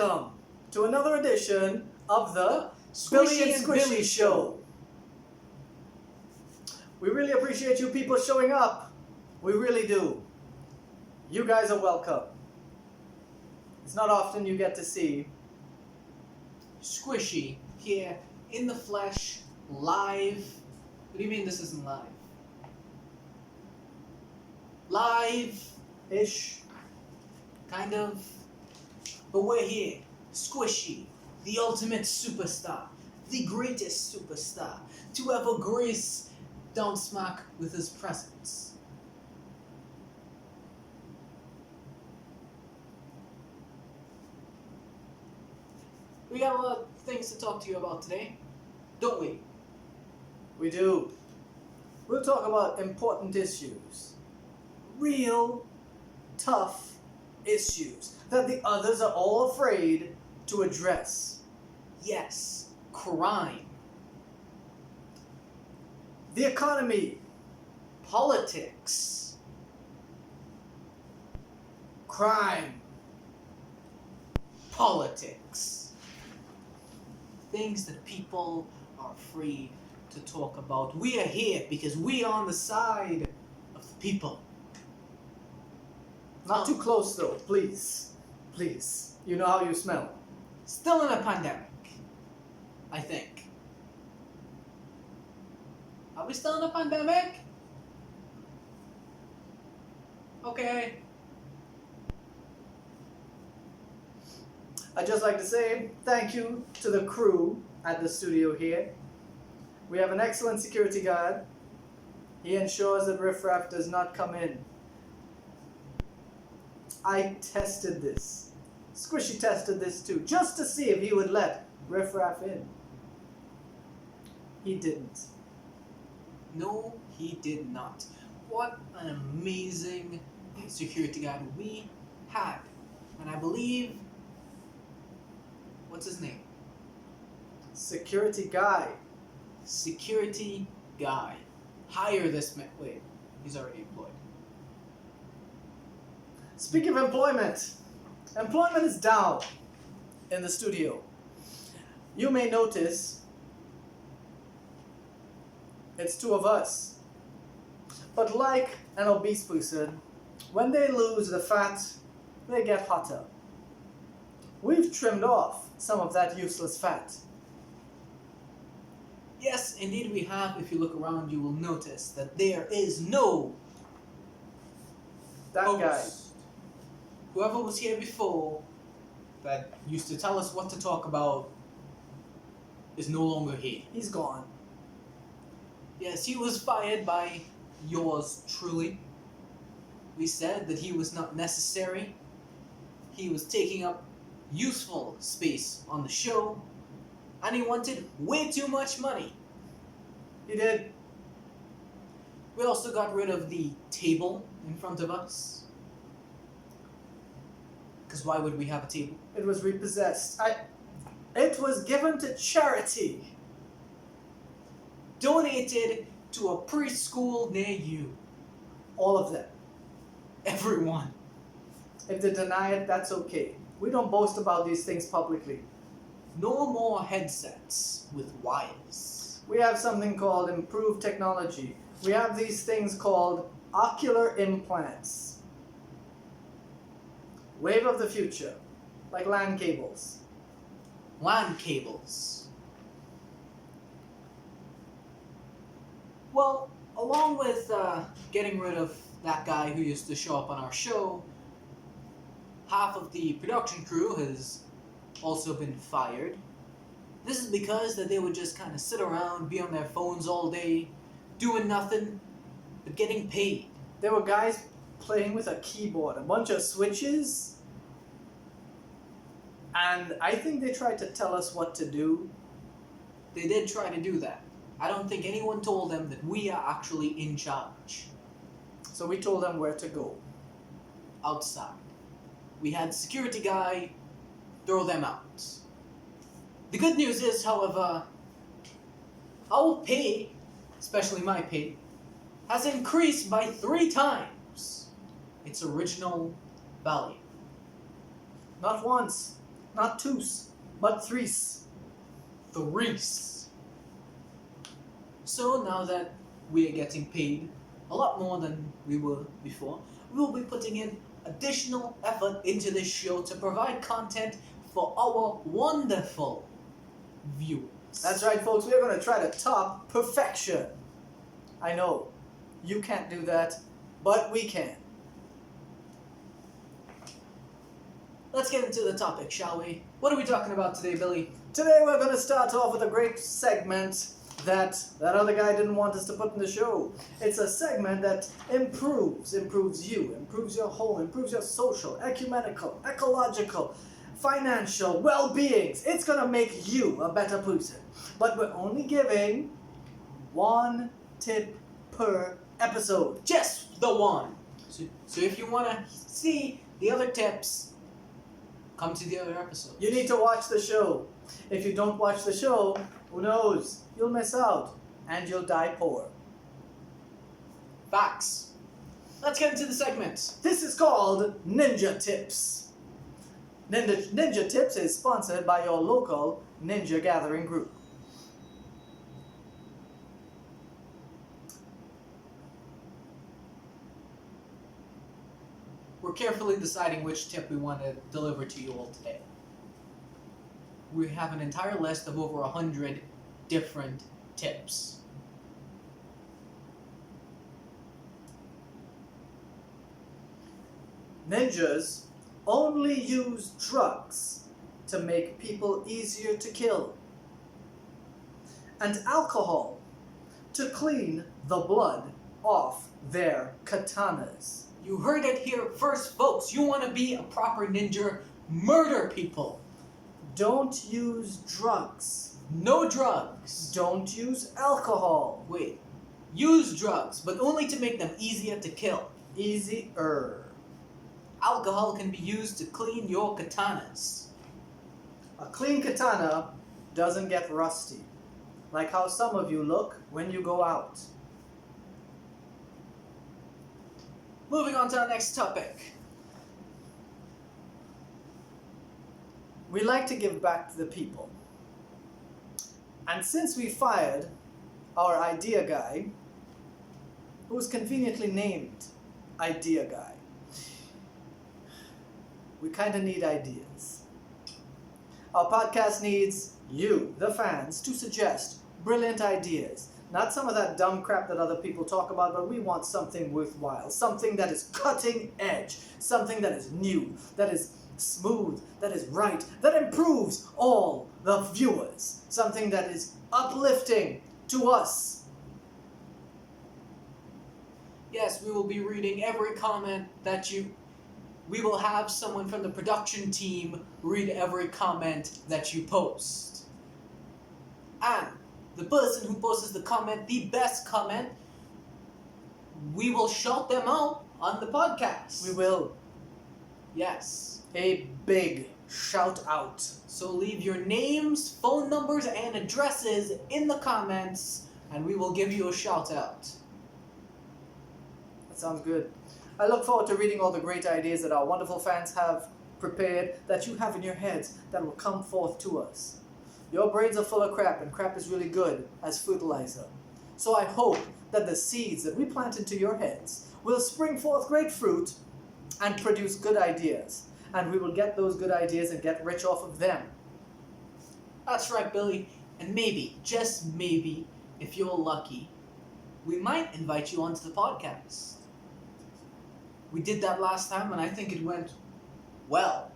Welcome to another edition of the Billy and Squishy Show. We really appreciate you people showing up. We really do. You guys are welcome. It's not often you get to see Squishy here in the flesh, live. What do you mean this isn't live? Live-ish, kind of. But we're here, Squishy, the ultimate superstar, the greatest superstar to ever grace Don't Smack with his presence. We got a lot of things to talk to you about today, don't we? We do. We'll talk about important issues. Real, tough issues that the others are all afraid to address. Yes, crime, The economy, politics, crime, politics. Things that people are afraid to talk about. We are here because we are on the side of the people. not too close though, please. Please. You know how you smell. Still in a pandemic, I think. Are we still in a pandemic? Okay. I'd just like to say thank you to the crew at the studio here. We have an excellent security guard. He ensures that riffraff does not come in. I tested this. Squishy tested this too, just to see if he would let riffraff in. He didn't. No, he did not. What an amazing security guard we had. And I believe... What's his name? Security guy. Security guy. Hire this man. Wait, he's already employed. Speaking of employment, employment is down in the studio. You may notice it's two of us. But like an obese person, when they lose the fat, they get hotter. We've trimmed off some of that useless fat. Yes, indeed we have. If you look around, you will notice that there is no That guy. host. Whoever was here before that used to tell us what to talk about is no longer here. He's gone. Yes, he was fired by yours truly. We said that he was not necessary. He was taking up useful space on the show, and he wanted way too much money. He did. We also got rid of the table in front of us. Because why would we have a table? It was repossessed. It was given to charity. Donated to a preschool near you. All of them. Everyone. If they deny it, that's okay. We don't boast about these things publicly. No more headsets with wires. We have something called improved technology. We have these things called ocular implants. Wave of the future, like LAN cables. LAN cables. Well, along with getting rid of that guy who used to show up on our show, half of the production crew has also been fired. This is because that they would just kind of sit around, be on their phones all day, doing nothing, but getting paid. There were guys playing with a keyboard, a bunch of switches, and I think they tried to tell us what to do. They did try to do that. I don't think anyone told them that we are actually in charge. So we told them where to go. Outside. We had the security guy throw them out. The good news is, however, our pay, especially my pay, has increased by 3 times its original value. Not once, Not twos, but threes. Reese. So now that we are getting paid a lot more than we were before, we will be putting in additional effort into this show to provide content for our wonderful viewers. That's right, folks. We are going to try to top perfection. I know you can't do that, but we can. Let's get into the topic, shall we? What are we talking about today, Billy? Today we're going to start off with a great segment that other guy didn't want us to put in the show. It's a segment that improves you, improves your home, improves your social, ecumenical, ecological, financial well-beings. It's going to make you a better person. But we're only giving one tip per episode. Just the one. So if you want to see the other tips, come to the other episodes. You need to watch the show. If you don't watch the show, who knows? You'll miss out and you'll die poor. Facts. Let's get into the segment. This is called Ninja Tips. Ninja Tips is sponsored by your local Ninja Gathering group. We're carefully deciding which tip we want to deliver to you all today. We have an entire list of over 100 different tips. Ninjas only use drugs to make people easier to kill, and alcohol to clean the blood off their katanas. You heard it here first, folks. You want to be a proper ninja, murder people. Don't use drugs. No drugs. Don't use alcohol. Wait. Use drugs, but only to make them easier to kill. Easier. Alcohol can be used to clean your katanas. A clean katana doesn't get rusty, like how some of you look when you go out. Moving on to our next topic. We like to give back to the people. And since we fired our idea guy, who was conveniently named Idea Guy, we kind of need ideas. Our podcast needs you, the fans, to suggest brilliant ideas. Not some of that dumb crap that other people talk about, but we want something worthwhile. Something that is cutting edge. Something that is new, that is smooth, that is right, that improves all the viewers. Something that is uplifting to us. Yes, we will be reading every comment that we will have someone from the production team read every comment that you post. And the person who posts the comment, the best comment, we will shout them out on the podcast. We will. Yes. A big shout out. So leave your names, phone numbers, and addresses in the comments, and we will give you a shout out. That sounds good. I look forward to reading all the great ideas that our wonderful fans have prepared, that you have in your heads, that will come forth to us. Your brains are full of crap, and crap is really good as fertilizer. So I hope that the seeds that we plant into your heads will spring forth great fruit and produce good ideas. And we will get those good ideas and get rich off of them. That's right, Billy. And maybe, just maybe, if you're lucky, we might invite you onto the podcast. We did that last time, and I think it went well.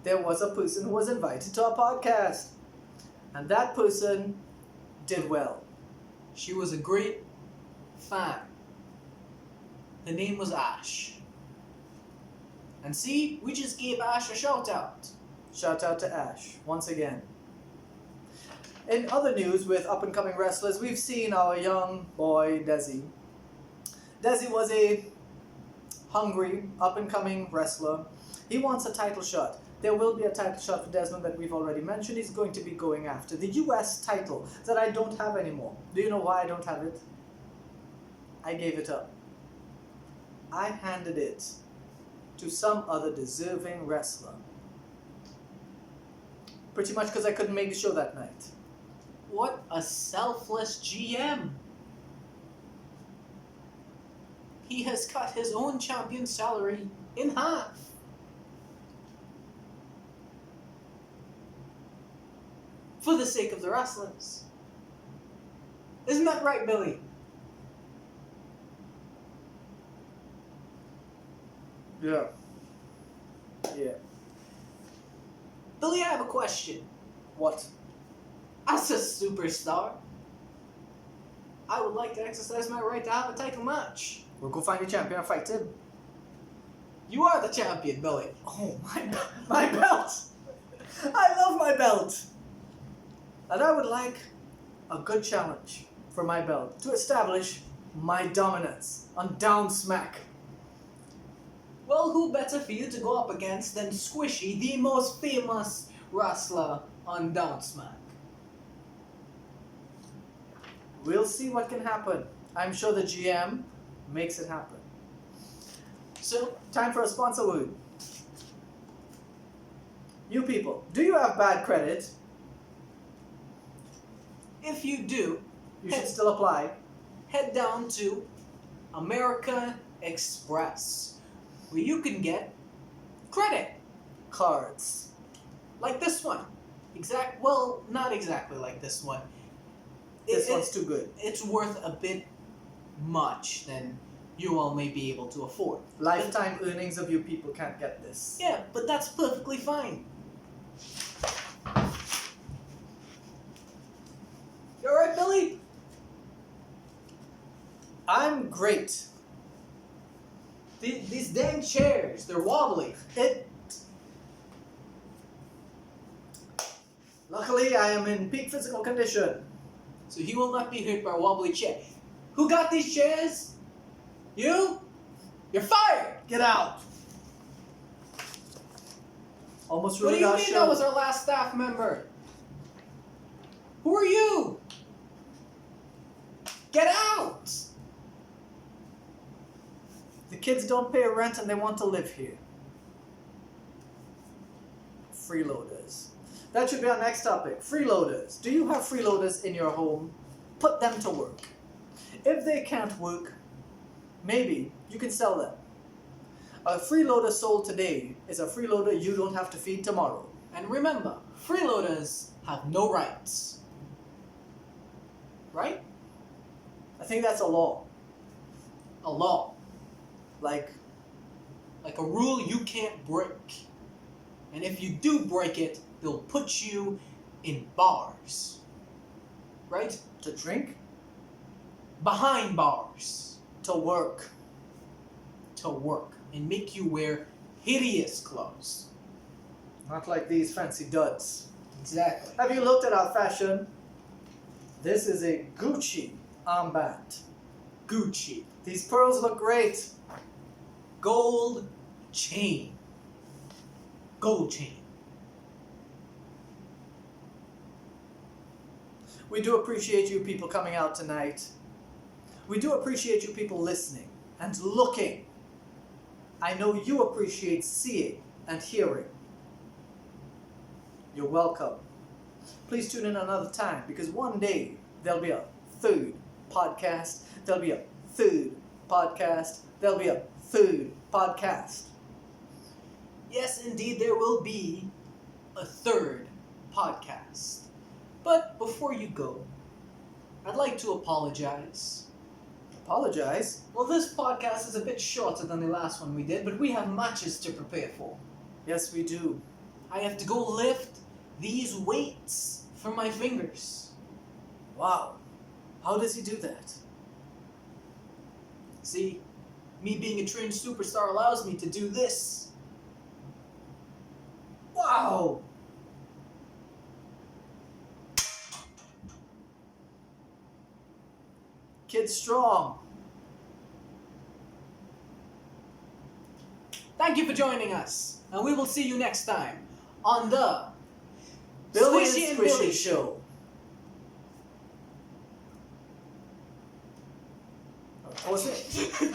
There was a person who was invited to our podcast, and that person did well. She was a great fan. Her name was Ash. And see, we just gave Ash a shout out. Shout out to Ash, once again. In other news with up-and-coming wrestlers, we've seen our young boy, Desi. Desi was a hungry, up-and-coming wrestler. He wants a title shot. There will be a title shot for Desmond that we've already mentioned. He's going to be going after the US title that I don't have anymore. Do you know why I don't have it? I gave it up. I handed it to some other deserving wrestler. Pretty much because I couldn't make the show that night. What a selfless GM. He has cut his own champion's salary in half. For the sake of the wrestlers. Isn't that right, Billy? Yeah. Yeah. Billy, I have a question. What? As a superstar, I would like to exercise my right to have a title match. We'll go find a champion and fight him. You are the champion, Billy. Oh, my belt! I love my belt! And I would like a good challenge for my belt to establish my dominance on Down Smack. Well, who better for you to go up against than Squishy, the most famous wrestler on Down Smack? We'll see what can happen. I'm sure the GM makes it happen. So, Time for a sponsor word. You people, do you have bad credit? if you do, You should still apply. head down to American Express, where you can get credit. Cards. Like this one. Well, not exactly like this one. This one's too good. It's worth a bit much than you all may be able to afford. Lifetime earnings of you people can't get this. Yeah, but that's perfectly fine. You alright, Billy? I'm great. These dang chairs, they're wobbly. Luckily, I am in peak physical condition. So he will not be hurt by a wobbly chair. Who got these chairs? You? You're fired! Get out! Almost What do ruined you our mean show. that was our last staff member? Who are you? Get out! The kids don't pay rent and they want to live here. Freeloaders. That should be our next topic. Freeloaders. Do you have freeloaders in your home? Put them to work. If they can't work, maybe you can sell them. A freeloader sold today is a freeloader you don't have to feed tomorrow. And remember, freeloaders have no rights. Right? I think that's a law. A law. Like, Like a rule you can't break. And if you do break it, they'll put you in bars. Right? to drink, Behind bars. to work. To work. And make you wear hideous clothes. Not like these fancy duds. Exactly. Have you looked at our fashion? This is a Gucci armband. Gucci. These pearls look great. Gold chain. Gold chain. We do appreciate you people coming out tonight. We do appreciate you people listening and looking. I know you appreciate seeing and hearing. You're welcome. Please tune in another time because one day there'll be a food podcast. There'll be a food podcast. There'll be a food podcast. Yes, indeed, there will be a third podcast. But before you go, I'd like to apologize. Apologize. Well, this podcast is a bit shorter than the last one we did, but we have matches to prepare for. Yes, we do. I have to go lift these weights for my fingers. Wow. How does he do that? See, me being a trained superstar allows me to do this. Wow. Kid strong. Thank you for joining us, and we will see you next time on the Billy Squishy and and Squishy Billy Show. What was it?